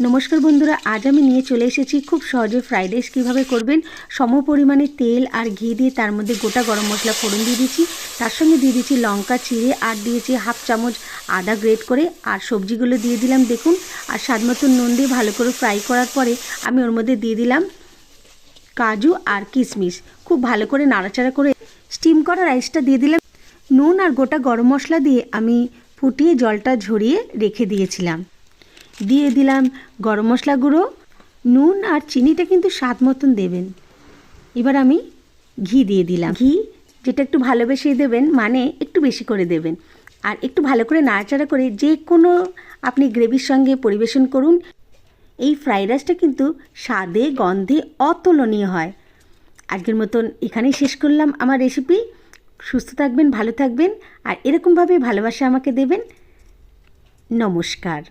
নমস্কার বন্ধুরা, আজ আমি নিয়ে চলে এসেছি খুব সহজে ফ্রাইড রাইস কীভাবে করবেন। সম পরিমাণে তেল আর ঘি দিয়ে তার মধ্যে গোটা গরম মশলা ফোড়ন দিয়ে দিচ্ছি, তার সঙ্গে দিয়ে দিচ্ছি লঙ্কা চিড়ে, আর দিয়েছি হাফ চামচ আদা গ্রেট করে, আর সবজিগুলো দিয়ে দিলাম দেখুন। আর স্বাদ মতো নুন দিয়ে ভালো করে ফ্রাই করার পরে আমি ওর মধ্যে দিয়ে দিলাম কাজু আর কিশমিশ। খুব ভালো করে নাড়াচাড়া করে স্টিম করা রাইসটা দিয়ে দিলাম। নুন আর গোটা গরম মশলা দিয়ে আমি ফুটিয়ে জলটা ঝরিয়ে রেখে দিয়েছিলাম। দিয়ে দিলাম গরম মশলা গুঁড়ো, নুন আর চিনিটা কিন্তু স্বাদ মতন দেবেন। এবার আমি ঘি দিয়ে দিলাম। ঘি যেটা একটু ভালোবেসে দেবেন, মানে একটু বেশি করে দেবেন। আর একটু ভালো করে নাড়াচাড়া করে যে কোনো আপনি গ্রেভির সঙ্গে পরিবেশন করুন। এই ফ্রাইড রাইসটা কিন্তু স্বাদে গন্ধে অতুলনীয় হয়। আজকের মতন এখানেই শেষ করলাম আমার রেসিপি। সুস্থ থাকবেন, ভালো থাকবেন, আর এরকমভাবে ভালোবাসা আমাকে দেবেন। নমস্কার।